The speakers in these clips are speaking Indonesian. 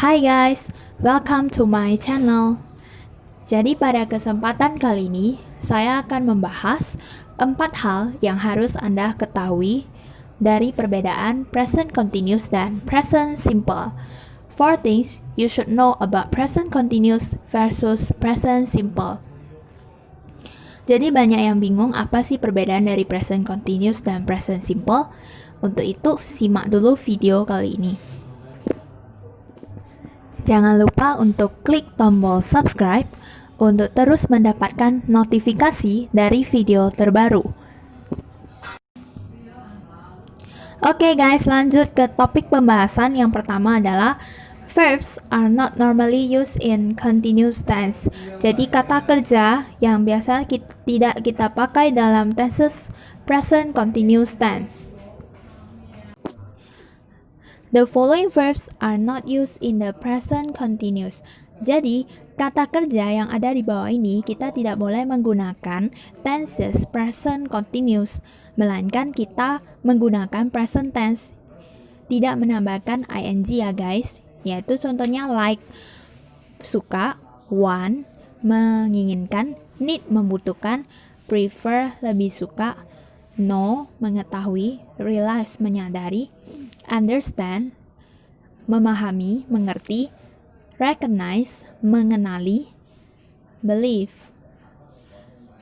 Hai guys, welcome to my channel. Jadi pada kesempatan kali ini, saya akan membahas 4 hal yang harus Anda ketahui dari perbedaan present continuous dan present simple. 4 things you should know about present continuous versus present simple. Jadi banyak yang bingung apa sih perbedaan dari present continuous dan present simple. Untuk itu, simak dulu video kali ini. Jangan lupa untuk klik tombol subscribe untuk terus mendapatkan notifikasi dari video terbaru. Oke guys, lanjut ke topik pembahasan. Yang pertama adalah verbs are not normally used in continuous tense. Jadi kata kerja yang biasa tidak kita pakai dalam tenses present continuous tense. The following verbs are not used in the present continuous. Jadi, kata kerja yang ada di bawah ini kita tidak boleh menggunakan tenses present continuous, melainkan kita menggunakan present tense. Tidak menambahkan ing ya guys, yaitu contohnya like, suka, want, menginginkan, need, membutuhkan, prefer, lebih suka, know, mengetahui, realize, menyadari, understand, memahami, mengerti, recognize, mengenali, believe,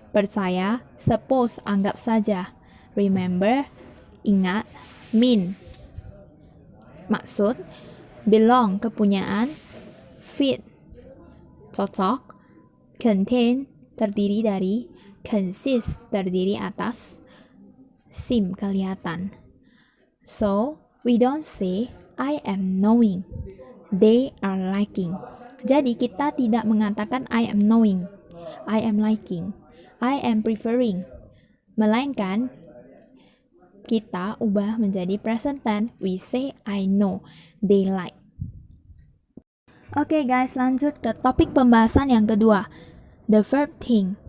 percaya, suppose, anggap saja, remember, ingat, mean, maksud, belong, kepunyaan, fit, cocok, contain, terdiri dari, consist, terdiri atas, seem, kelihatan. So, we don't say, I am knowing, they are liking. Jadi kita tidak mengatakan I am knowing, I am liking, I am preferring. Melainkan kita ubah menjadi present tense, we say I know, they like. Oke guys, lanjut ke topik pembahasan yang kedua. The verb think,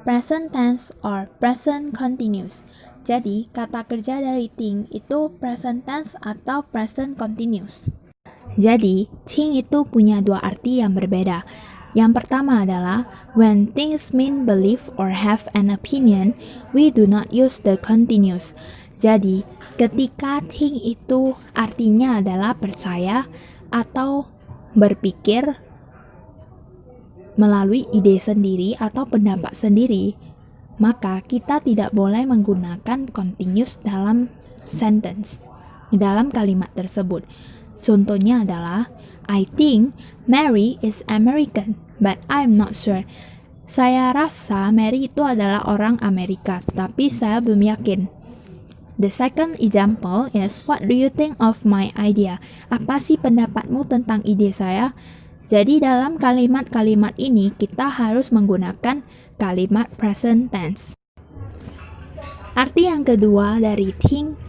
present tense or present continuous. Jadi, kata kerja dari think itu present tense atau present continuous. Jadi, think itu punya dua arti yang berbeda. Yang pertama adalah, when things mean believe or have an opinion, we do not use the continuous. Jadi, ketika think itu artinya adalah percaya atau berpikir melalui ide sendiri atau pendapat sendiri, maka kita tidak boleh menggunakan continuous dalam sentence, dalam kalimat tersebut. Contohnya adalah, I think Mary is American, but I'm not sure. Saya rasa Mary itu adalah orang Amerika, tapi saya belum yakin. The second example is, what do you think of my idea? Apa sih pendapatmu tentang ide saya? Jadi dalam kalimat-kalimat ini kita harus menggunakan kalimat present tense. Arti yang kedua dari think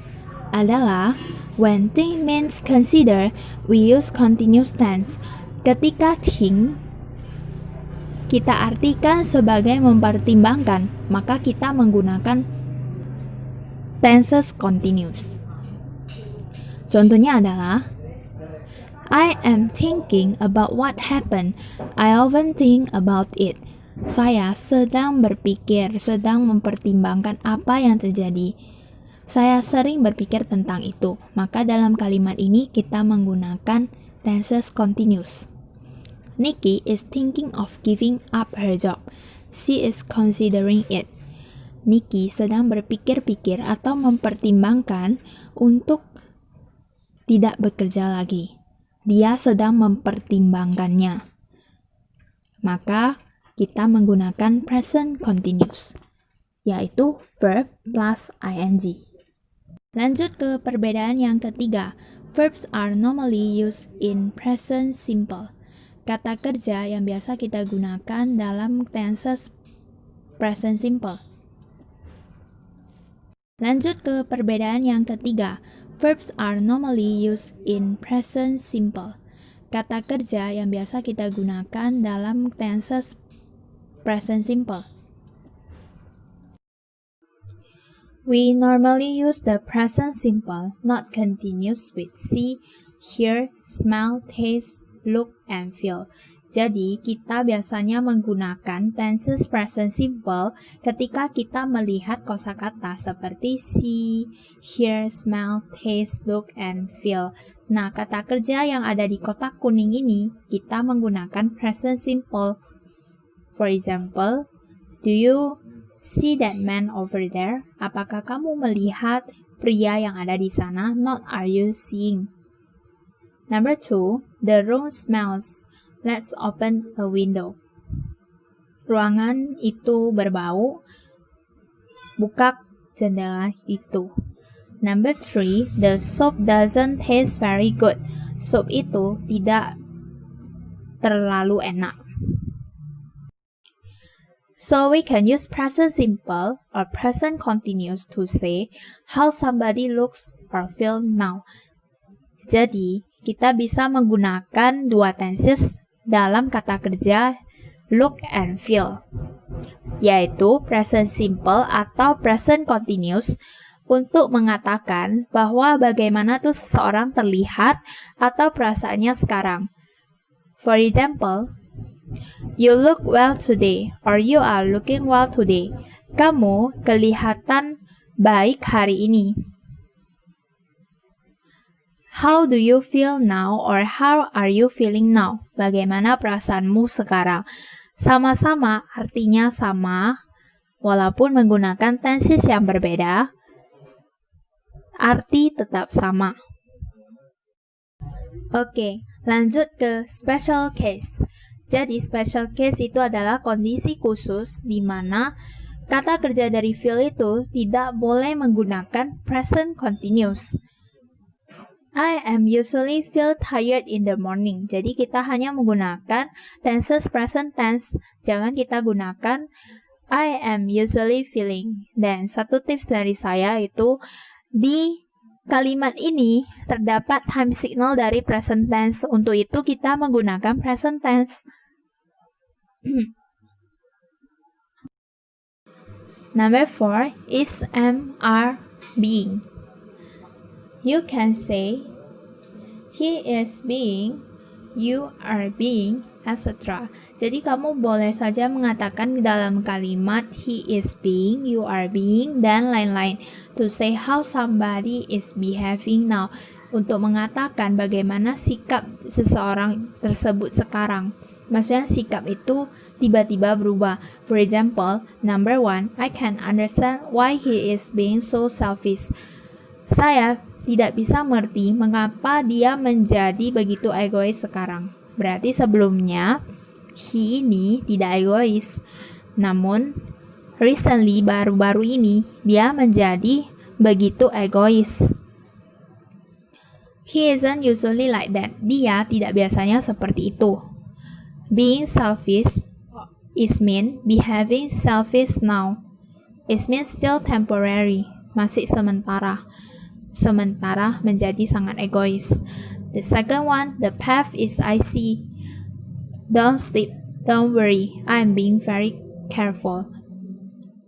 adalah, when think means consider, we use continuous tense. Ketika think kita artikan sebagai mempertimbangkan, maka kita menggunakan tenses continuous. Contohnya adalah, I am thinking about what happened. I often think about it. Saya sedang berpikir, sedang mempertimbangkan apa yang terjadi. Saya sering berpikir tentang itu. Maka dalam kalimat ini kita menggunakan tenses continuous. Nikki is thinking of giving up her job. She is considering it. Nikki sedang berpikir-pikir atau mempertimbangkan untuk tidak bekerja lagi. Dia sedang mempertimbangkannya. Maka kita menggunakan present continuous, yaitu verb plus ing. Lanjut ke perbedaan yang ketiga. Verbs are normally used in present simple. Kata kerja yang biasa kita gunakan dalam tenses present simple. Lanjut ke perbedaan yang ketiga. Verbs are normally used in present simple. Kata kerja yang biasa kita gunakan dalam tenses present simple. We normally use the present simple, not continuous, with see, hear, smell, taste, look, and feel. Jadi, kita biasanya menggunakan tenses present simple ketika kita melihat kosakata seperti see, hear, smell, taste, look, and feel. Nah, kata kerja yang ada di kotak kuning ini, kita menggunakan present simple. For example, do you see that man over there? Apakah kamu melihat pria yang ada di sana? Not are you seeing. Number 2, the room smells. Let's open a window. Ruangan itu berbau. Buka jendela itu. Number 3, the soup doesn't taste very good. Sup itu tidak terlalu enak. So we can use present simple or present continuous to say how somebody looks or feels now. Jadi, kita bisa menggunakan dua tenses dalam kata kerja look and feel, yaitu present simple atau present continuous untuk mengatakan bahwa bagaimana tuh seseorang terlihat atau perasaannya sekarang. For example, you look well today or you are looking well today. Kamu kelihatan baik hari ini. How do you feel now or how are you feeling now? Bagaimana perasaanmu sekarang? Sama-sama artinya sama, walaupun menggunakan tenses yang berbeda, arti tetap sama. Oke, lanjut ke special case. Jadi special case itu adalah kondisi khusus di mana kata kerja dari feel itu tidak boleh menggunakan present continuous. I am usually feel tired in the morning. Jadi kita hanya menggunakan tenses present tense. Jangan kita gunakan I am usually feeling. Dan satu tips dari saya itu di kalimat ini terdapat time signal dari present tense. Untuk itu kita menggunakan present tense. Number 4 is am, are, being. You can say, he is being, you are being, etc. Jadi kamu boleh saja mengatakan dalam kalimat he is being, you are being, dan lain-lain. To say how somebody is behaving now. Untuk mengatakan bagaimana sikap seseorang tersebut sekarang. Maksudnya sikap itu tiba-tiba berubah. For example, number 1, I can understand why he is being so selfish. Saya tidak bisa mengerti mengapa dia menjadi begitu egois sekarang. Berarti sebelumnya, he ini tidak egois. Namun, recently, baru-baru ini, dia menjadi begitu egois. He isn't usually like that. Dia tidak biasanya seperti itu. Being selfish is mean behaving selfish now. It means still temporary, masih sementara. Sementara menjadi sangat egois. The second one, the path is icy. Don't sleep, don't worry, I'm being very careful.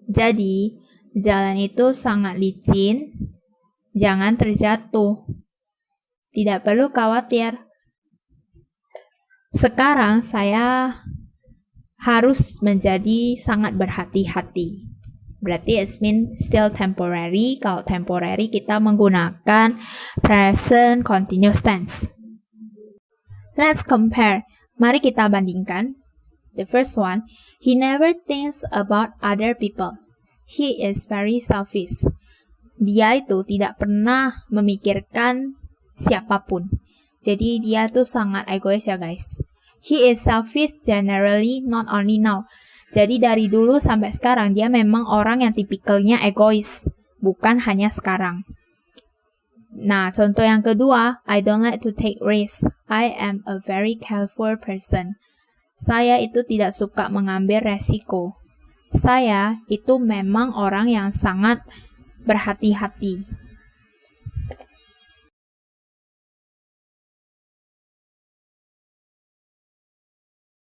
Jadi, jalan itu sangat licin, jangan terjatuh. Tidak perlu khawatir. Sekarang saya harus menjadi sangat berhati-hati. Berarti it means still temporary. Kalau temporary kita menggunakan present continuous tense. Let's compare. Mari kita bandingkan. The first one, he never thinks about other people. He is very selfish. Dia itu tidak pernah memikirkan siapapun. Jadi dia tuh sangat egois ya guys. He is selfish generally, not only now. Jadi dari dulu sampai sekarang dia memang orang yang tipikalnya egois, bukan hanya sekarang. Nah, contoh yang kedua, I don't like to take risks. I am a very careful person. Saya itu tidak suka mengambil resiko. Saya itu memang orang yang sangat berhati-hati.